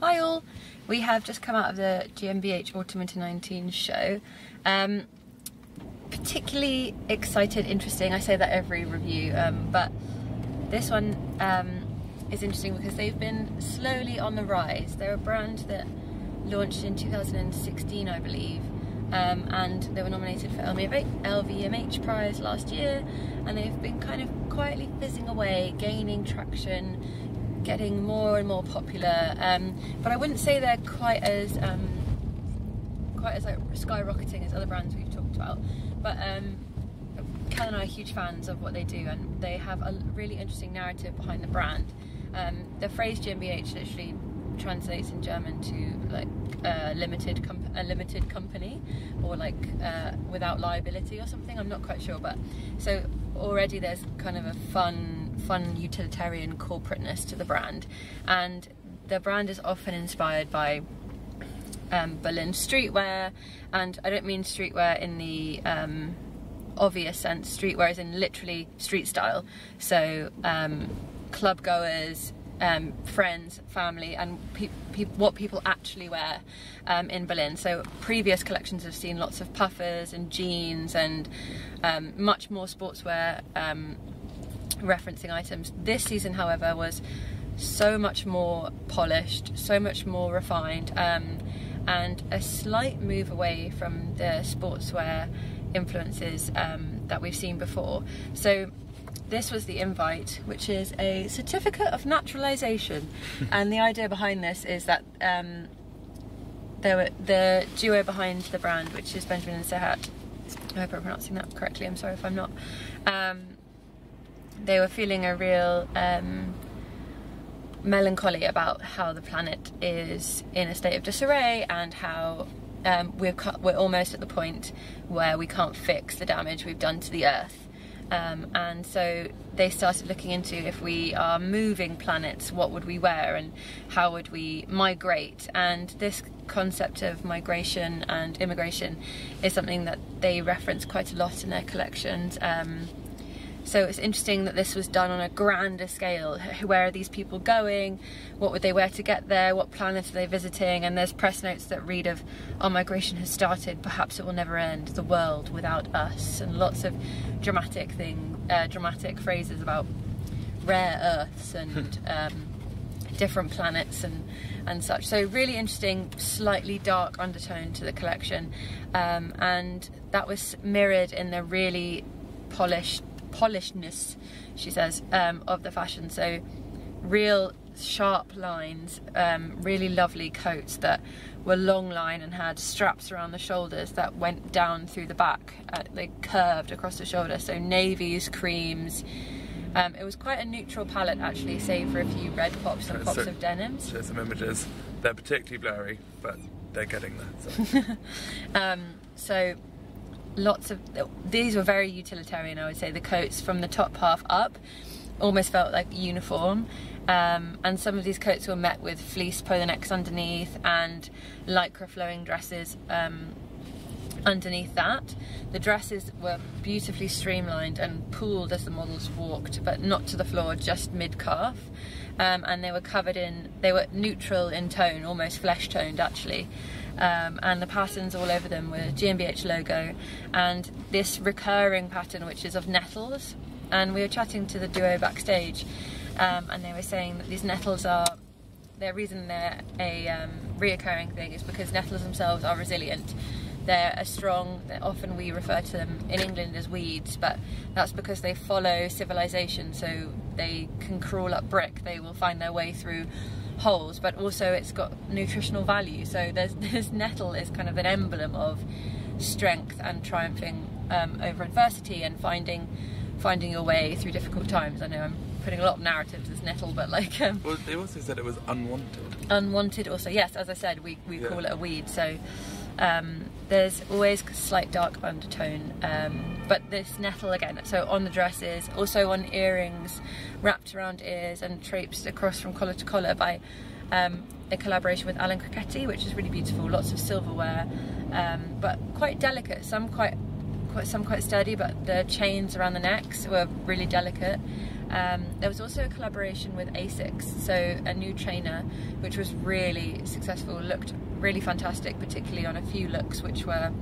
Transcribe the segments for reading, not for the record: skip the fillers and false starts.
Hi all! We have just come out of the GmbH Autumn Winter 19 show. Particularly excited, interesting, I say that every review, but this one is interesting because they've been slowly on the rise. They're a brand that launched in 2016, I believe, and they were nominated for LVMH prize last year, and they've been kind of quietly fizzing away, gaining traction, getting more and more popular, but I wouldn't say they're quite as like skyrocketing as other brands we've talked about. But Cal and I are huge fans of what they do, and they have a really interesting narrative behind the brand. The phrase GmbH literally translates in German to like a limited company, or like without liability or something. I'm not quite sure, but so already there's kind of a fun utilitarian corporateness to the brand, and the brand is often inspired by Berlin streetwear, and I don't mean streetwear in the obvious sense. Streetwear is in literally street style, so club goers, friends, family, and what people actually wear in Berlin. So previous collections have seen lots of puffers and jeans and much more sportswear referencing items. This season, however, was so much more polished, so much more refined, and a slight move away from the sportswear influences that we've seen before. So this was the invite, which is a certificate of naturalization, and the idea behind this is that the duo behind the brand, which is Benjamin and Serhat, I hope I'm pronouncing that correctly, I'm sorry if I'm not, they were feeling a real melancholy about how the planet is in a state of disarray, and how we're almost at the point where we can't fix the damage we've done to the earth, and so they started looking into, if we are moving planets, what would we wear and how would we migrate. And this concept of migration and immigration is something that they reference quite a lot in their collections. So it's interesting that this was done on a grander scale. Where are these people going? What would they wear to get there? What planet are they visiting? And there's press notes that read of, "Our migration has started, perhaps it will never end, the world without us," and lots of dramatic phrases about rare earths and different planets and such. So really interesting, slightly dark undertone to the collection, and that was mirrored in the really polishedness, she says, of the fashion. So real sharp lines, really lovely coats that were long line and had straps around the shoulders that went down through the back. They curved across the shoulder, so navies, creams. It was quite a neutral palette actually, save for a few red pops and pops of denims. Show some images. They're particularly blurry, but they're getting there. So, so lots of these were very utilitarian, I would say. The coats from the top half up almost felt like uniform, and some of these coats were met with fleece polo necks underneath and lycra flowing dresses underneath that. The dresses were beautifully streamlined and pooled as the models walked, but not to the floor, just mid-calf, and they were neutral in tone, almost flesh toned actually. And the patterns all over them were GmbH logo, and this recurring pattern which is of nettles. And we were chatting to the duo backstage, and they were saying that these nettles the reason they're a reoccurring thing is because nettles themselves are resilient. They're often we refer to them in England as weeds, but that's because they follow civilization, so they can crawl up brick, they will find their way through holes, but also it's got nutritional value. So this nettle is kind of an emblem of strength and triumphing over adversity and finding your way through difficult times. I know I'm putting a lot of narrative to this nettle, but like well, they also said it was unwanted also, yes, as I said, we call it a weed. So there's always slight dark undertone, but this nettle again, so on the dresses, also on earrings, wrapped around ears and traipsed across from collar to collar by a collaboration with Alan Crocetti, which is really beautiful. Lots of silverware, but quite delicate. Some quite sturdy, but the chains around the necks were really delicate. There was also a collaboration with Asics, so a new trainer, which was really successful, looked really fantastic, particularly on a few looks, which were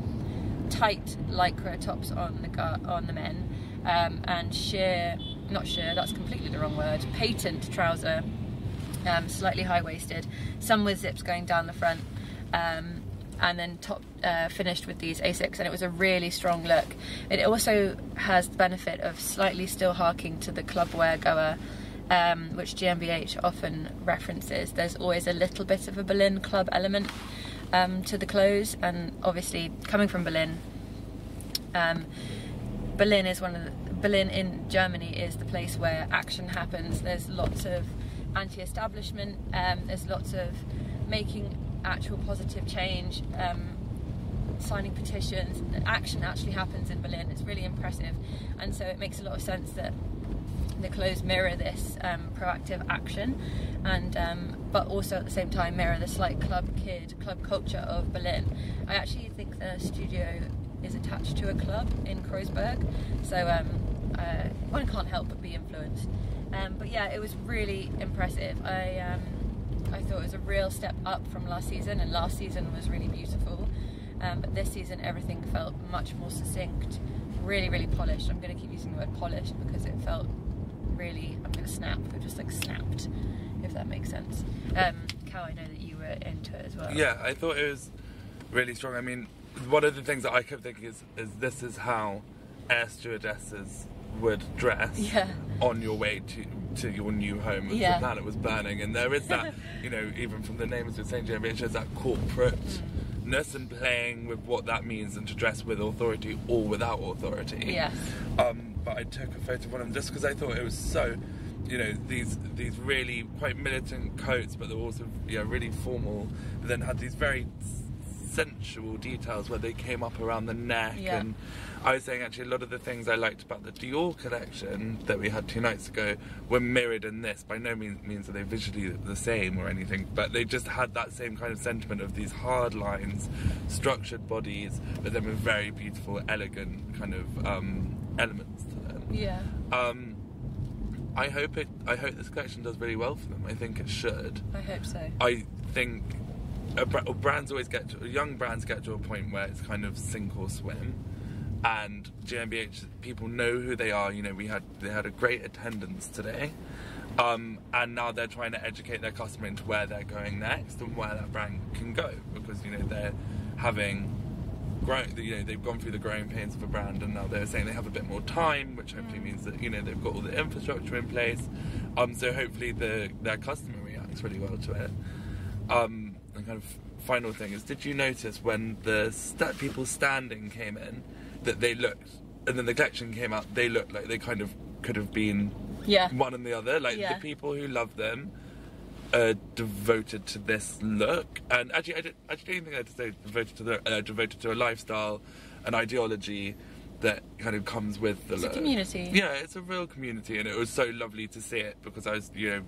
tight lycra tops on the men, and that's completely the wrong word, patent trouser, slightly high-waisted, some with zips going down the front, and then top finished with these Asics, and it was a really strong look. It also has the benefit of slightly still harking to the club wear goer, which GmbH often references. There's always a little bit of a Berlin club element to the clothes, and obviously coming from Berlin, Berlin in Germany is the place where action happens. There's lots of anti-establishment, there's lots of making actual positive change, signing petitions. Action actually happens in Berlin. It's really impressive, and so it makes a lot of sense that the clothes mirror this proactive action, and but also at the same time mirror the slight club culture of Berlin. I actually think the studio is attached to a club in Kreuzberg, so one can't help but be influenced. But yeah, it was really impressive. I thought it was a real step up from last season, and last season was really beautiful, but this season everything felt much more succinct, really, really polished. I'm going to keep using the word polished because it felt really, I'm going to snap, it just like snapped, if that makes sense. Cal, I know that you were into it as well. Yeah, I thought it was really strong. I mean, one of the things that I kept thinking is this is how air stewardesses would dress on your way to your new home as the planet was burning. And there is that, you know, even from the names of St. GmbH, there's that corporateness and playing with what that means, and to dress with authority or without authority. Yes. But I took a photo of one of them just because I thought it was so, you know, these really quite militant coats, but they were also really formal, but then had these very sensual details where they came up around the neck. And I was saying actually a lot of the things I liked about the Dior collection that we had 2 nights ago were mirrored in this. By no means are they visually the same or anything, but they just had that same kind of sentiment of these hard lines, structured bodies, but then with very beautiful, elegant kind of elements to them. Yeah. I hope this collection does really well for them. I think it should. I hope so. I think young brands get to a point where it's kind of sink or swim, and GmbH, people know who they are. You know, they had a great attendance today, and now they're trying to educate their customer into where they're going next and where that brand can go, because they're having they've gone through the growing pains of a brand, and now they're saying they have a bit more time, which hopefully means that they've got all the infrastructure in place. So hopefully their customer reacts really well to it. The kind of final thing is, did you notice when the people standing came in that they looked, and then the collection came out, they looked like they kind of could have been one and the other, like the people who love them are devoted to this look, and actually I don't think I had to say devoted to a lifestyle, an ideology that kind of comes with the look. It's a community. Yeah, it's a real community, and it was so lovely to see it, because I was, the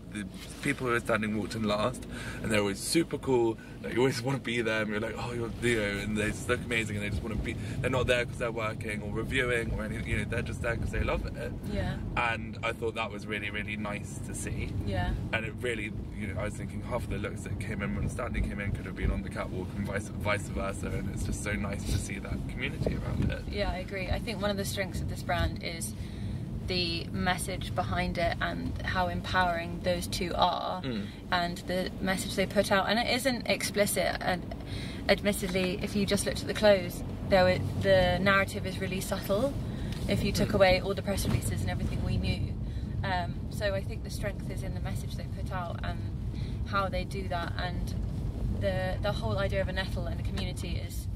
people who were standing walked in last, and they're always super cool. Like, you always want to be there, and you're like, oh, and they just look amazing, and they just want to be. They're not there because they're working or reviewing or anything. They're just there because they love it. Yeah. And I thought that was really, really nice to see. Yeah. And it really, I was thinking half of the looks that came in when standing came in could have been on the catwalk, and vice versa. And it's just so nice to see that community around it. Yeah, I agree. I think one of the strengths of this brand is the message behind it and how empowering those two are, and the message they put out. And it isn't explicit, and admittedly, if you just looked at the clothes, the narrative is really subtle if you took away all the press releases and everything we knew. So I think the strength is in the message they put out and how they do that, and the whole idea of a nettle and a community is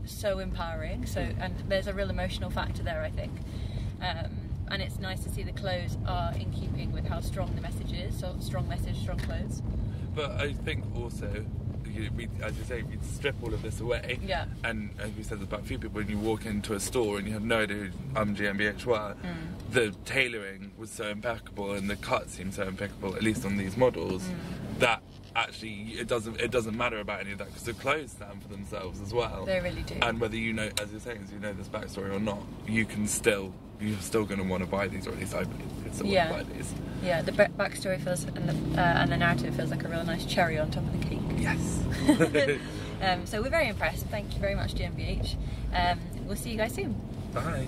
so empowering. So, and there's a real emotional factor there, I think. And it's nice to see the clothes are in keeping with how strong the message is. So strong message, strong clothes. But I think also, as you say, we strip all of this away. Yeah. And as we said, there's about a few people, when you walk into a store and you have no idea who GmbH were, the tailoring was so impeccable and the cut seemed so impeccable, at least on these models, that actually it doesn't matter about any of that, because the clothes stand for themselves as well. They really do. And whether you know, as you're saying, as you know this backstory or not, you're still going to want to buy these, or at least I believe you still want to buy these. Yeah, the backstory feels and the narrative feels like a real nice cherry on top of the cake. Yes. So we're very impressed. Thank you very much, GmbH. We'll see you guys soon. Bye.